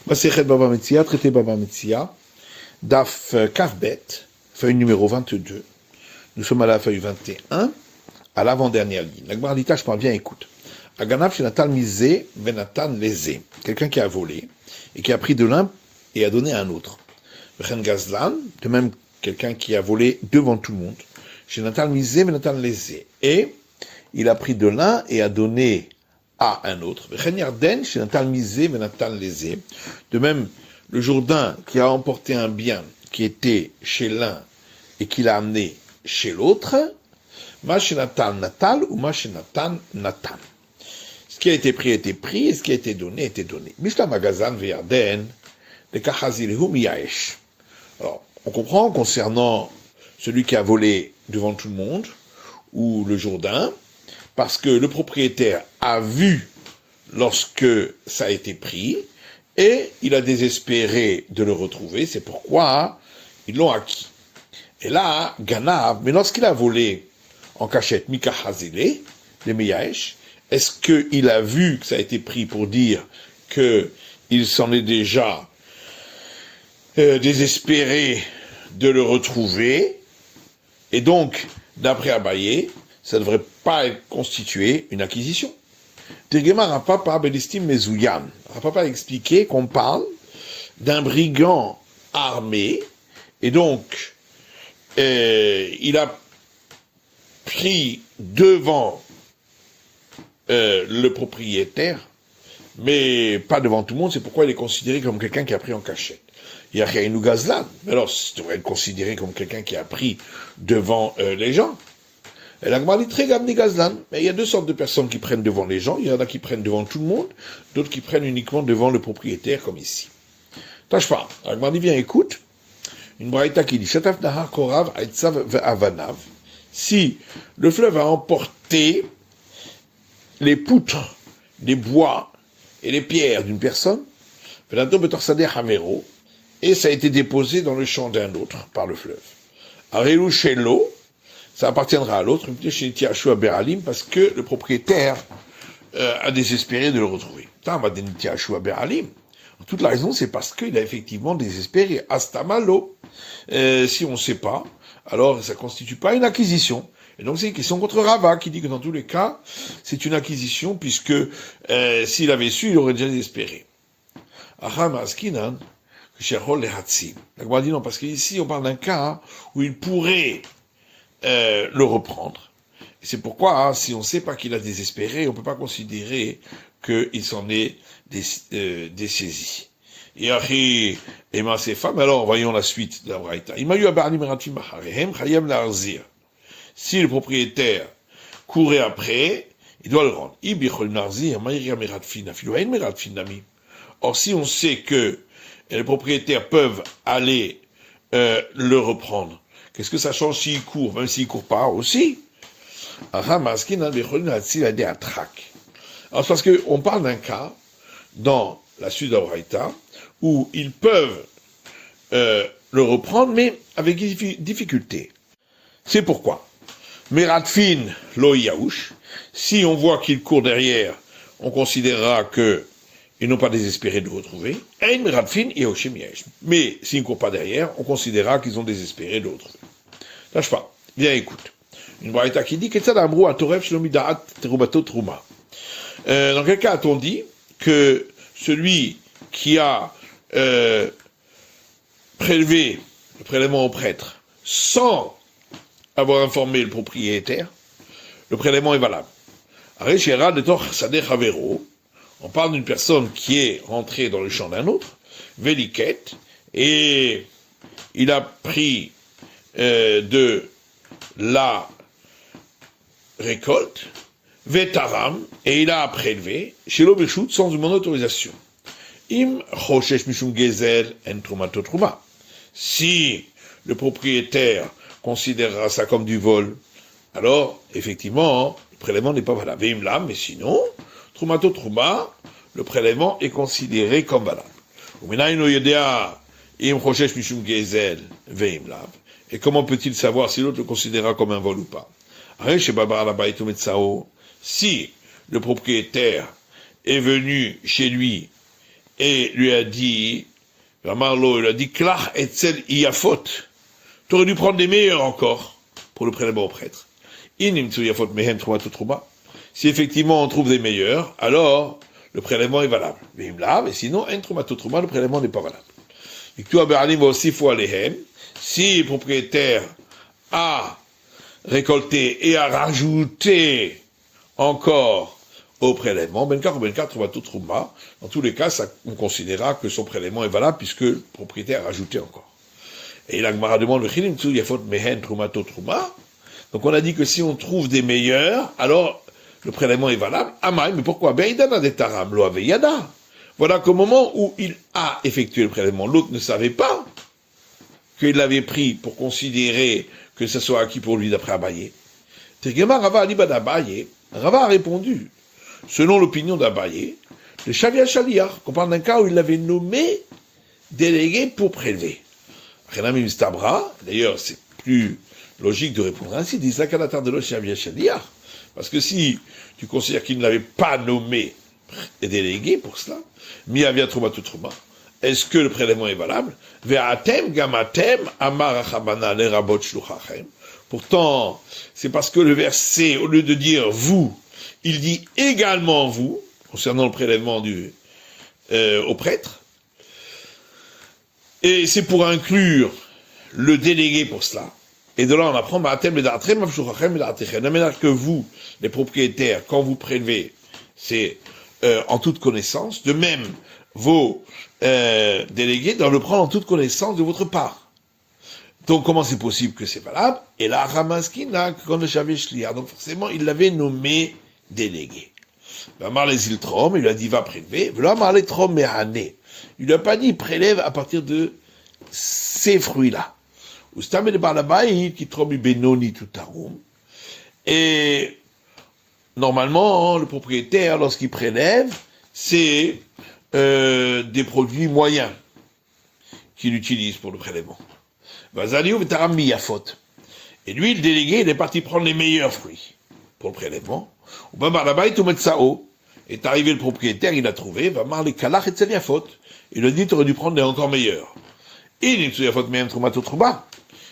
Masechet Baba Metzia, traité Baba Metzia, Daf Kafbet, feuille numéro 22. Nous sommes à la feuille 21, à l'avant-dernière ligne. La Gemara dit, je parle bien, écoute. Aganav Shenatan Mizé, Venatan Lezé. Quelqu'un qui a volé, et qui a pris de l'un et a donné à un autre. Vechen Gazlan, de même quelqu'un qui a volé devant tout le monde. Shenatan Mizé, Venatan Lezé. Et il a pris de l'un et a donné à un autre. Vechen Yarden, Shenatan Mizé, Venatan Lezé. De même, le Jourdain qui a emporté un bien qui était chez l'un et qui l'a amené chez l'autre, Mashenatan Natal ou Mashenatan Natan. Ce qui a été pris, et ce qui a été donné, était donné. Mishla Magazan Veyarden, le Kachazilhu Miyaesh. Alors, on comprend concernant celui qui a volé devant tout le monde, ou le Jourdain, parce que le propriétaire a vu lorsque ça a été pris, et il a désespéré de le retrouver, c'est pourquoi ils l'ont acquis. Et là, Ganav, mais lorsqu'il a volé en cachette, Mika Hazile, le Miyaesh, est-ce qu'il a vu que ça a été pris pour dire qu'il s'en est déjà désespéré de le retrouver, et donc, d'après Abaye, ça ne devrait pas constituer une acquisition. Tegema Rapapa Belistim Mezouyan. Rapapa a expliqué qu'on parle d'un brigand armé, et donc, il a pris devant le propriétaire, mais pas devant tout le monde, c'est pourquoi il est considéré comme quelqu'un qui a pris en cachette. Il y a Réinou Gazlan, mais alors, ça devrait être considéré comme quelqu'un qui a pris devant les gens. Et la Gemara dit très gamni Gazlan, mais il y a deux sortes de personnes qui prennent devant les gens, il y en a qui prennent devant tout le monde, d'autres qui prennent uniquement devant le propriétaire, comme ici. Tâche pas, la Gemara dit, viens, écoute, une braïta qui dit, Shataf Nahar Korav Aitzav Ve'avanav, si le fleuve a emporté les poutres, les bois et les pierres d'une personne, et ça a été déposé dans le champ d'un autre par le fleuve. Arelu Shelo, ça appartiendra à l'autre, parce que le propriétaire a désespéré de le retrouver. Toute la raison, c'est parce qu'il a effectivement désespéré. Astamalo. Si on ne sait pas, alors ça ne constitue pas une acquisition. Et donc c'est une question contre Rava qui dit que dans tous les cas, c'est une acquisition puisque s'il avait su, il aurait déjà désespéré. Aham askinan, shechol lehatsim. La Gemara dit non, parce qu'ici on parle d'un cas où il pourrait le reprendre. Et c'est pourquoi, si on ne sait pas qu'il a désespéré, on ne peut pas considérer qu'il s'en est dessaisi. Et après, Emma ses femmes, alors voyons la suite de la Braïta. Il m'a eu à Barni Meratim Maharehem, Chayem Larzir. Si le propriétaire courait après, il doit le rendre. Or, si on sait que les propriétaires peuvent aller le reprendre, qu'est-ce que ça change s'il court, même s'il court pas aussi? Alors, parce qu'on parle d'un cas, dans la suite de la Braïta, où ils peuvent le reprendre, mais avec difficulté. C'est pourquoi Meratfin lo yaouch, si on voit qu'il court derrière, on considérera que ils n'ont pas désespéré de le retrouver. Ein Meratfin yaouchim yesh. Mais s'ils ne courent pas derrière, on considérera qu'ils ont désespéré de le retrouver. Lâche pas. Viens, écoute. Une braïta qui dit qu'est-ce d'amrou à toref shlomidaat terubato truma. Dans quel cas a-t-on dit que celui qui a prélevé le prélèvement au prêtre sans avoir informé le propriétaire, le prélèvement est valable. On parle d'une personne qui est rentrée dans le champ d'un autre, Veliket, et il a pris de la récolte, Vetaram, et il a prélevé, chez l'Obéchout, sans demander autorisation. Im Choshesh Mishum Gezel en Trumato Truma. Si le propriétaire considérera ça comme du vol, alors, effectivement, le prélèvement n'est pas valable. Veimlam, mais sinon, Trumato Truma, le prélèvement est considéré comme valable. Et comment peut-il savoir si l'autre le considérera comme un vol ou pas? Si le propriétaire est venu chez lui et lui a dit, Marlo, il a dit, Klach etzel iyafot. Tu aurais dû prendre des meilleurs encore pour le prélèvement au prêtre. Inimtsu yafot mehen trumato truma. Si effectivement on trouve des meilleurs, alors le prélèvement est valable. Mais sinon, en trumato truma, le prélèvement n'est pas valable. Si le propriétaire a récolté et a rajouté encore au prélèvement, dans tous les cas, on considérera que son prélèvement est valable puisque le propriétaire a rajouté encore. Et la Gemara demande donc on a dit que si on trouve des meilleurs, alors le prélèvement est valable. Amay, mais pourquoi? Voilà qu'au moment où il a effectué le prélèvement, l'autre ne savait pas qu'il l'avait pris pour considérer que ce soit acquis pour lui d'après Abaye. Rava a répondu, selon l'opinion d'Abaye, le Shavia Shaliar, qu'on parle d'un cas où il l'avait nommé délégué pour prélever. D'ailleurs, c'est plus logique de répondre ainsi, dit Zakanatar de Shavia Shaliar, parce que si tu considères qu'il ne l'avait pas nommé délégué pour cela, Miavia Trouma Tutruma, est-ce que le prélèvement est valable? Ve'atem gamatem amar achabana lerabot shluchachem. Pourtant, c'est parce que le verset, au lieu de dire vous, il dit également vous, concernant le prélèvement au prêtre. Et c'est pour inclure le délégué pour cela. Et de là, on apprend, de manière que vous, les propriétaires, quand vous prélevez, c'est en toute connaissance. De même, vos délégués doivent le prendre en toute connaissance de votre part. Donc, comment c'est possible que c'est valable? Et là, Ramaskina, quand le Shavia Shliar, donc forcément, il l'avait nommé délégué. Amar les iltrom, il lui a dit va prélever. Amar les trom mehane. Il lui a pas dit prélève à partir de ces fruits-là. Ustam de balabaï qui trom benoni tutarum. Et normalement, le propriétaire, lorsqu'il prélève, c'est des produits moyens qu'il utilise pour le prélèvement. Et lui, le délégué, il est parti prendre les meilleurs fruits pour le prélèvement. Est arrivé le propriétaire, il a trouvé, il a dit, tu aurais dû prendre des encore meilleurs.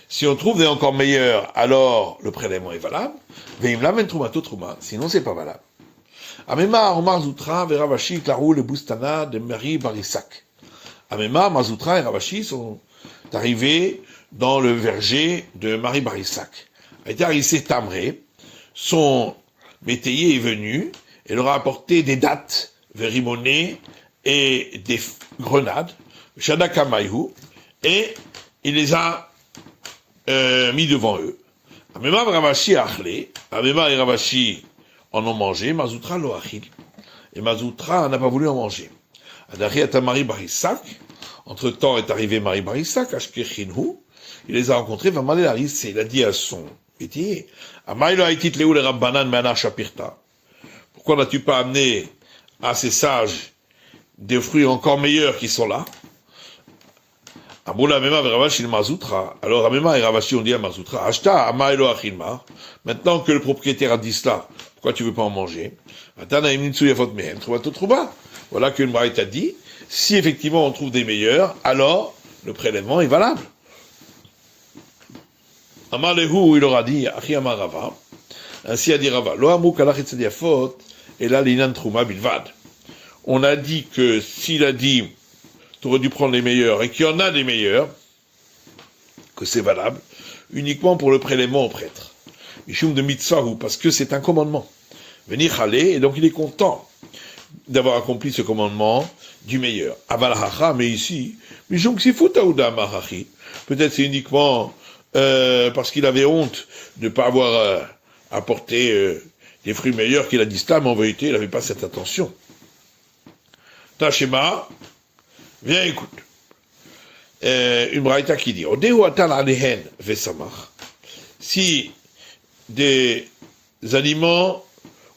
Si on trouve des encore meilleurs, alors le prélèvement est valable. Sinon, c'est pas valable. Amema, Omar Zoutra, Veravashi, Klarou, le Boustana de Marie Barissak. Amema, Mazoutra et Ravashi sont arrivés dans le verger de Marie Barissak. A été arrivé Tamré, son métayer est venu et leur a apporté des dattes, vérimonnés et des grenades, Shadakamayhu, et il les a mis devant eux. Amema Ravashi Achle, Amema et Ravashi en ont mangé, Mazoutra lo achil. Et Mazoutra n'a pas voulu en manger. Adari à Marie Barissak, entre-temps est arrivé Marie Barissak, Ashkechinhu, il les a rencontrés, va m'aller la risse, il a dit à son métier, Amaïlo Haïtit Léou le Rabbanan Mana Shapirta. Pourquoi n'as-tu pas amené à ces sages des fruits encore meilleurs qui sont là? Aboula Mema Ravashi Mazoutra. Alors Amema et Ravashi ont dit à Mazoutra, Ashta Amaïlo Achilmar. Maintenant que le propriétaire a dit cela, pourquoi tu veux pas en manger? Voilà qu'une braïta a dit, si effectivement on trouve des meilleurs, alors le prélèvement est valable. Amar Lehu, il aura dit, Achi Amar Rava, ainsi a dit Rava, Lo Amou Kalach Etzediafot, et là l'Inan Trouma Bilvad. On a dit que s'il a dit, tu aurais dû prendre les meilleurs, et qu'il y en a des meilleurs, que c'est valable, uniquement pour le prélèvement au prêtre. Mishum de Mitzahu, parce que c'est un commandement. Venir aller, et donc il est content d'avoir accompli ce commandement du meilleur. Avalahacha, mais ici, Mishum Ksifuta Uda Mahachi. Peut-être c'est uniquement parce qu'il avait honte de ne pas avoir apporté des fruits meilleurs qu'il a dit cela, mais en vérité, il n'avait pas cette intention. Tachema, viens écoute. Une braïta qui dit, Odehu atal alehen vesamach. Si des aliments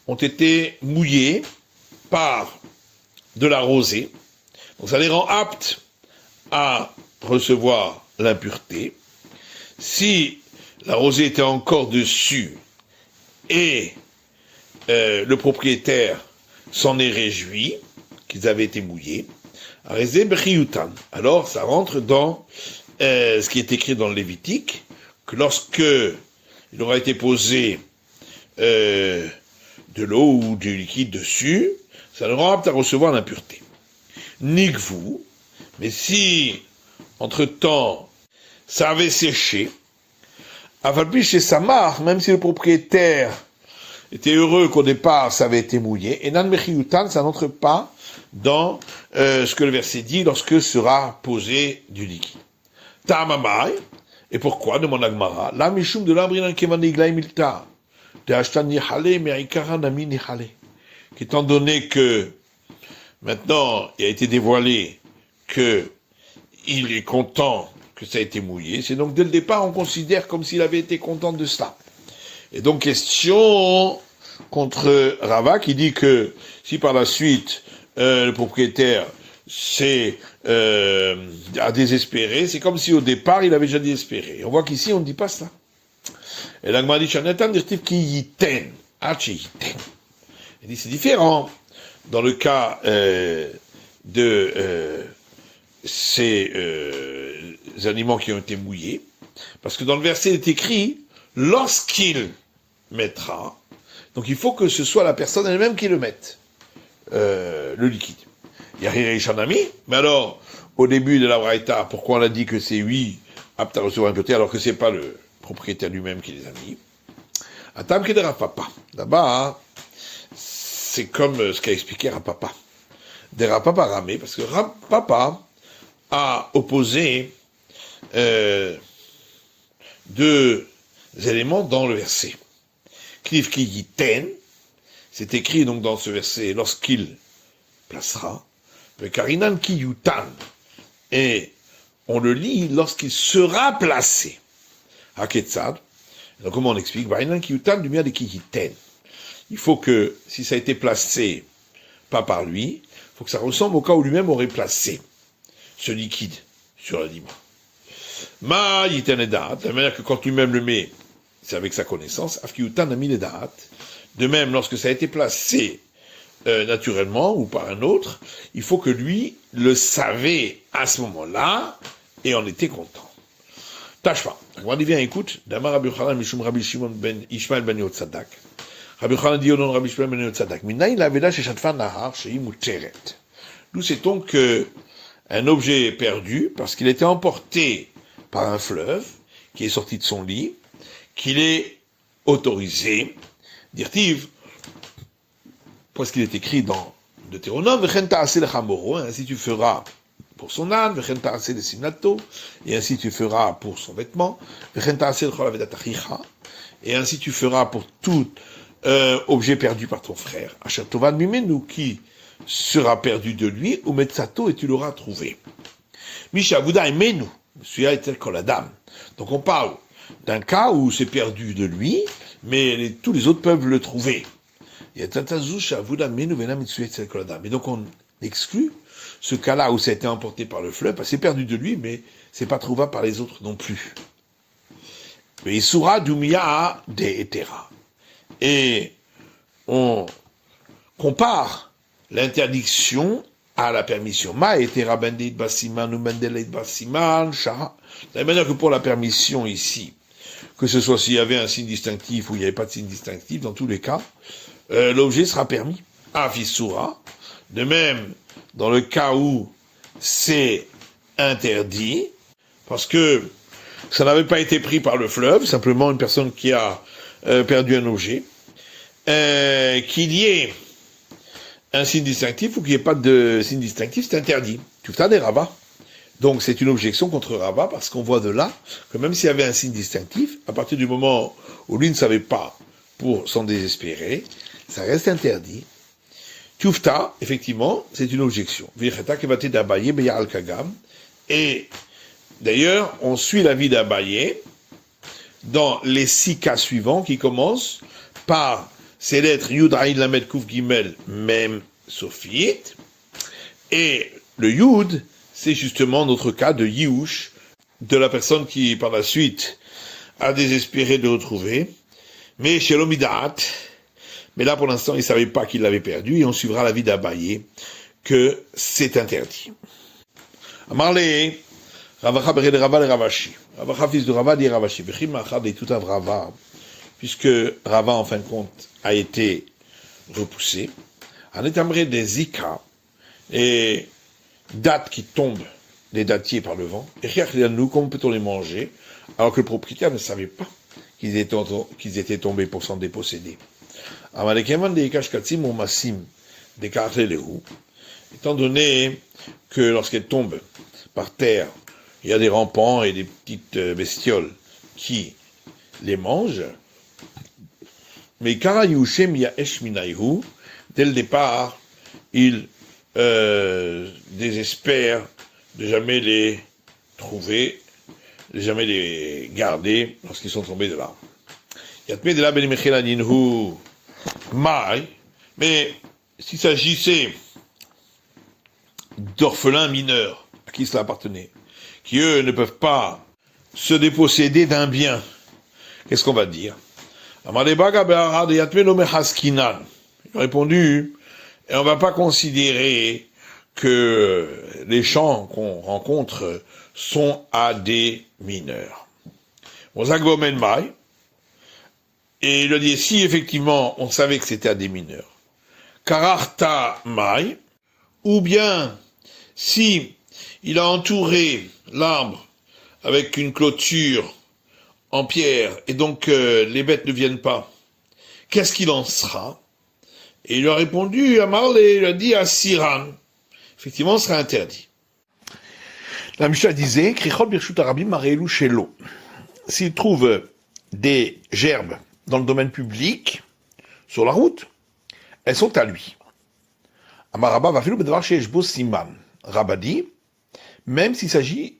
ont été mouillés par de la rosée, donc ça les rend aptes à recevoir l'impureté. Si la rosée était encore dessus et le propriétaire s'en est réjoui qu'ils avaient été mouillés, Alors, ça rentre dans ce qui est écrit dans le Lévitique, que lorsque il aura été posé de l'eau ou du liquide dessus, ça ne rend apte à recevoir l'impureté. Nikvou, mais si, entre-temps, ça avait séché, Avalpi chez Samar, même si le propriétaire était heureux qu'au départ ça avait été mouillé, et Nan Mechiyutan, ça n'entre pas dans ce que le verset dit lorsque sera posé du liquide. Ta'amamai, et pourquoi, demande Agmara, la mishum de l'abrinan kevanigla milta, de hashtan nihale, me'aikara nami nihale. Qu'étant donné que, maintenant, il a été dévoilé que il est content que ça a été mouillé, c'est donc dès le départ, on considère comme s'il avait été content de cela. Et donc, question contre Rava qui dit que si par la suite, le propriétaire a désespéré, c'est comme si au départ il avait déjà désespéré. On voit qu'ici on ne dit pas ça. Et l'Agma dit Chanatan dirtiv ki yiten, yiten. Il dit c'est différent dans le cas de ces aliments qui ont été mouillés, parce que dans le verset il est écrit lorsqu'il mettra, donc il faut que ce soit la personne elle-même qui le mette. Le liquide. Yahirei Shanami, mais alors, au début de la Braïta, pourquoi on a dit que c'est oui, apte à recevoir un côté, alors que c'est pas le propriétaire lui-même qui les a mis? Atam de Rapapa. Là-bas, c'est comme ce qu'a expliqué Rapapa. Des Rapapa ramé, parce que Rapapa a opposé deux éléments dans le verset. Kniv ki yiten, c'est écrit donc dans ce verset, lorsqu'il placera, le karinan ki yutan, et on le lit lorsqu'il sera placé. Haketzad. Donc comment on explique? Karinan ki yutan du mien de ki yiten. Il faut que, si ça a été placé pas par lui, il faut que ça ressemble au cas où lui-même aurait placé ce liquide sur l'aliment. Ma yiten edat, de manière que quand lui-même le met, c'est avec sa connaissance, afki yutan a mis edat. De même, lorsque ça a été placé naturellement ou par un autre, il faut que lui le savait à ce moment-là et en était content. Tâche pas. Quand il vient, écoute, Damar Rabbi Yochanan Mishum Rabbi Shimon ben Ishmael ben Yotzadak. Rabbi Yochanan dit au nom de Rabbi Shimon ben Yotzadak. Minaï la veda chez Shatfan Nahar chez Imuteret. Nous sait-on que un objet est perdu parce qu'il était emporté par un fleuve qui est sorti de son lit, qu'il est autorisé. Dirtiv, parce qu'il est écrit dans Deutéronome, ainsi tu feras pour son âne, et ainsi tu feras pour son vêtement, et ainsi tu feras pour tout objet perdu par ton frère. Achatovan mimenu, qui sera perdu de lui, ou metsato, et tu l'auras trouvé. Misha Bouda menu, celui-là est tel que la dame. Donc on parle d'un cas où c'est perdu de lui, mais tous les autres peuvent le trouver. Et donc on exclut ce cas-là où ça a été emporté par le fleuve, parce que c'est perdu de lui, mais c'est pas trouvable par les autres non plus. Mais Isura Dumia de Etera. Et on compare l'interdiction à la permission. Ma Etera Bendit Basiman ou Mendeleit Basiman, Shah. De la manière que pour la permission ici, que ce soit s'il y avait un signe distinctif ou il n'y avait pas de signe distinctif, dans tous les cas, l'objet sera permis. Afisura. De même, dans le cas où c'est interdit, parce que ça n'avait pas été pris par le fleuve, simplement une personne qui a perdu un objet, qu'il y ait un signe distinctif ou qu'il n'y ait pas de signe distinctif, c'est interdit. Tout ça des Rava. Donc c'est une objection contre Rava, parce qu'on voit de là que même s'il y avait un signe distinctif, à partir du moment où lui ne savait pas pour s'en désespérer, ça reste interdit. Tufta, effectivement, c'est une objection. Et d'ailleurs, on suit l'avis d'Abaye dans les 6 cas suivants qui commencent par ces lettres Yud Aïn Lamed Kouf Gimel Mem Sofiit. Et le Yud, c'est justement notre cas de Yiouch, de la personne qui par la suite a désespéré de le retrouver. Mais chez l'Omidat, mais là pour l'instant il ne savait pas qu'il l'avait perdu, et on suivra l'avis d'Abaye que c'est interdit. Amarle, Ravacha bered Rava le Ravashi. Ravacha fils de Rava dit Ravashi. Vechim machad et tout à Rava, puisque Rava en fin de compte a été repoussé. En étambré des zika et dattes qui tombent, des dattiers par le vent. Et nous, comment peut-on les manger alors que le propriétaire ne savait pas qu'ils étaient tombés pour s'en déposséder. Étant donné que lorsqu'elles tombent par terre, il y a des rampants et des petites bestioles qui les mangent, mais dès le départ, ils désespèrent de jamais les trouver, de jamais les garder lorsqu'ils sont tombés de l'arbre. Mais s'il s'agissait d'orphelins mineurs à qui cela appartenait, qui eux ne peuvent pas se déposséder d'un bien, qu'est-ce qu'on va dire? Ils ont répondu, et on ne va pas considérer que les champs qu'on rencontre sont à des mineurs. Et il a dit, si effectivement on savait que c'était à des mineurs, Kararta Mai, ou bien si il a entouré l'arbre avec une clôture en pierre, et donc les bêtes ne viennent pas, qu'est-ce qu'il en sera? Et il a répondu, Amarle, il a dit à Siran, effectivement, ce sera interdit. La Mishnah disait, Krichol Birshut Arabim Mareelu Shelo. S'il trouve des gerbes dans le domaine public, sur la route, elles sont à lui. Amarabba va faire le devoir chez Eshbo Siman. Rabba dit, même s'il s'agit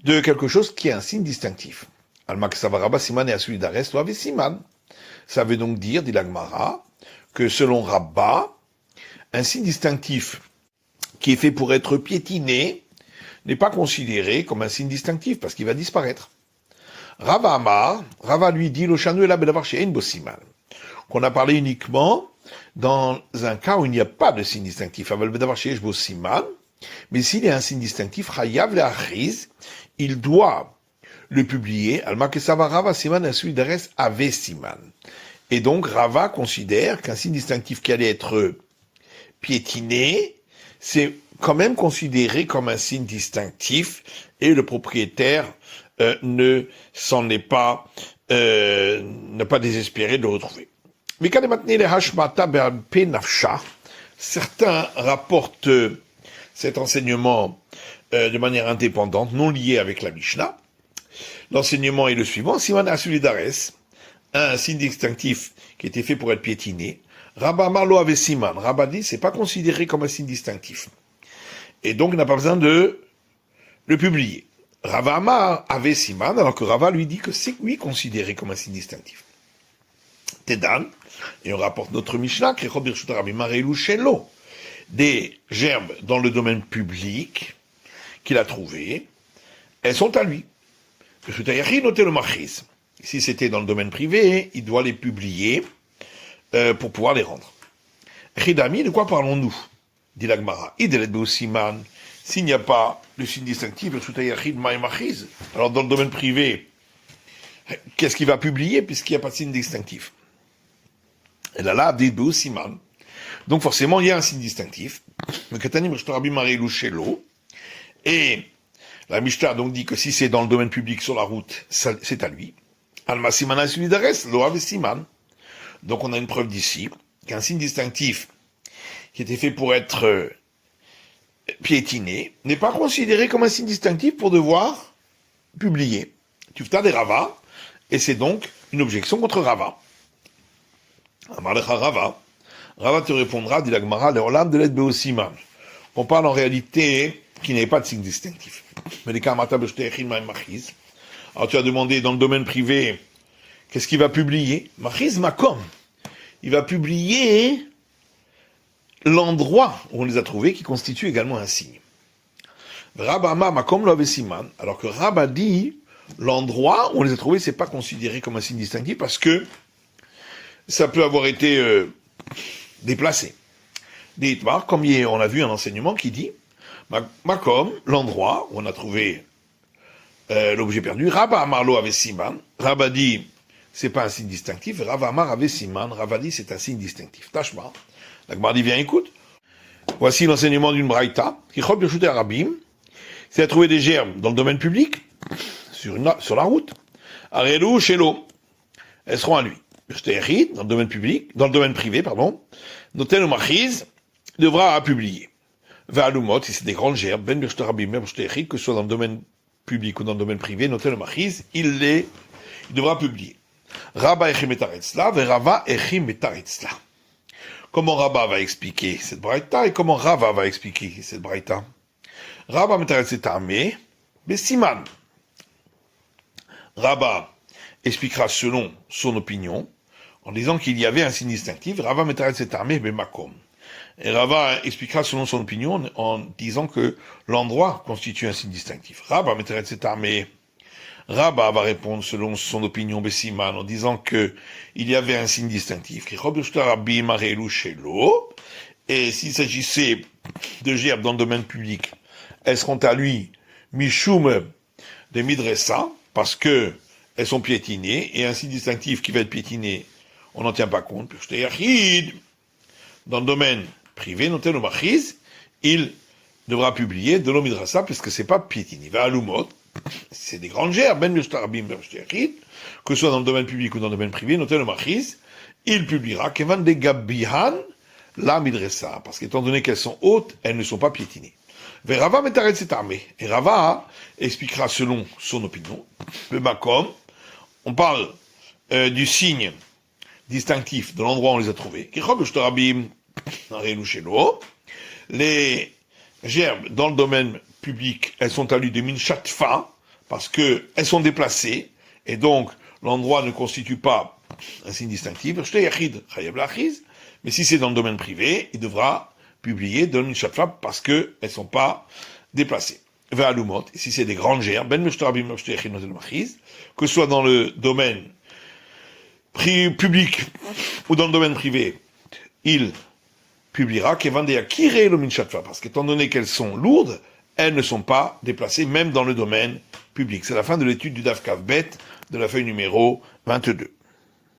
de quelque chose qui est un signe distinctif. Almak Savarabba Siman et à celui d'Ares, lo avait Siman. Ça veut donc dire, dit l'Agmara, que selon Rabba, un signe distinctif qui est fait pour être piétiné n'est pas considéré comme un signe distinctif parce qu'il va disparaître. Rava Amar, Rava lui dit, qu'on a parlé uniquement dans un cas où il n'y a pas de signe distinctif. Mais s'il y a un signe distinctif, il doit le publier. Et donc Rava considère qu'un signe distinctif qui allait être piétiné, c'est quand même considéré comme un signe distinctif et le propriétaire ne s'en est pas, n'a pas désespéré de le retrouver. Mais quand certains rapportent cet enseignement de manière indépendante, non lié avec la Mishnah. L'enseignement est le suivant, Siman Asuli Dares, un signe distinctif qui était fait pour être piétiné. Rabba Marlo avait Siman. Rabba dit, c'est pas considéré comme un signe distinctif. Et donc, il n'a pas besoin de le publier. Rava Amar avait Siman, alors que Rava lui dit que c'est lui considéré comme un signe distinctif. Tedan, et on rapporte notre Mishnah, des gerbes dans le domaine public qu'il a trouvées, elles sont à lui. Si c'était dans le domaine privé, il doit les publier pour pouvoir les rendre. Chidami, de quoi parlons-nous? Dit l'Agmara. S'il n'y a pas de signe distinctif, alors dans le domaine privé, qu'est-ce qu'il va publier puisqu'il n'y a pas de signe distinctif? Et là, donc forcément, il y a un signe distinctif. Et la Mishnah donc dit que si c'est dans le domaine public sur la route, c'est à lui. Donc on a une preuve d'ici qu'un signe distinctif qui était fait pour être piétiné n'est pas considéré comme un signe distinctif pour devoir publier. Tufta des Rava, et c'est donc une objection contre Rava. Amarlecha Rava. Rava te répondra, dit l'Agmara, l'Olam de l'aide Beosiman. On parle en réalité qu'il n'y ait pas de signe distinctif. Alors tu as demandé dans le domaine privé, qu'est-ce qu'il va publier? Machiz Makom. Il va publier l'endroit où on les a trouvés, qui constitue également un signe. Rabba Makom lo siman. Alors que Rabba dit, l'endroit où on les a trouvés, c'est pas considéré comme un signe distinctif parce que ça peut avoir été déplacé. D'Itmar, comme hier, on a vu un enseignement qui dit, Makom, l'endroit où on a trouvé l'objet perdu, Rabba Amarlo avait Siman, Rabba dit, c'est pas un signe distinctif, Rabba Amar avait Siman, Rabba dit, c'est un signe distinctif. Tashma, la Gemara dit, viens, écoute, voici l'enseignement d'une braïta, qui chope de shooter Arabim, c'est à trouver des germes dans le domaine public, sur la route, Arelou, chez l'eau, elles seront à lui. Dans le domaine public, dans le domaine privé, pardon, Notel ou Machiz devra publier. Ve'alumot, si c'est des grandes gerbes, ben birshtarabim, que ce soit dans le domaine public ou dans le domaine privé, Notel ou Machiz, il devra publier. Rabba echim etaretzla, ve'rava echim etaretzla. Comment Rabba va expliquer cette braïta et comment Rava va expliquer cette braïta? Rabba metaretzla armé, besiman. Rabba expliquera selon son opinion, en disant qu'il y avait un signe distinctif, Rava metaretz et armé bemakom. Et Rava expliquera selon son opinion en disant que l'endroit constitue un signe distinctif. Rava metaretz et armé. Rabba va répondre selon son opinion besiman en disant que il y avait un signe distinctif. Et s'il s'agissait de gerbes dans le domaine public, elles seront à lui mishum de midressa, parce que elles sont piétinées, et un signe distinctif qui va être piétiné, on n'en tient pas compte. Dans le domaine privé, notel ou machiz, il devra publier de l'omidrasa, puisque c'est pas piétiné. Va à l'umot, c'est des grandes gerbes, ben que ce soit dans le domaine public ou dans le domaine privé, notel ou machiz, il publiera kevan de gabihan la midresa, parce qu'étant donné qu'elles sont hautes, elles ne sont pas piétinées. Rava metaret cette armée. Et Rava expliquera selon son opinion. Le makom, on parle du signe distinctif de l'endroit où on les a trouvés. Les gerbes dans le domaine public, elles sont à lui de min chatfa, parce que elles sont déplacées, et donc l'endroit ne constitue pas un signe distinctif. Mais si c'est dans le domaine privé, il devra publier de min chatfa parce que elles sont pas déplacées. Ve'alumot, si c'est des grandes gerbes, que ce soit dans le domaine public ou dans le domaine privé, il publiera parce qu'étant donné qu'elles sont lourdes, elles ne sont pas déplacées, même dans le domaine public. C'est la fin de l'étude du Daf Kaf Bet, de la feuille numéro 22.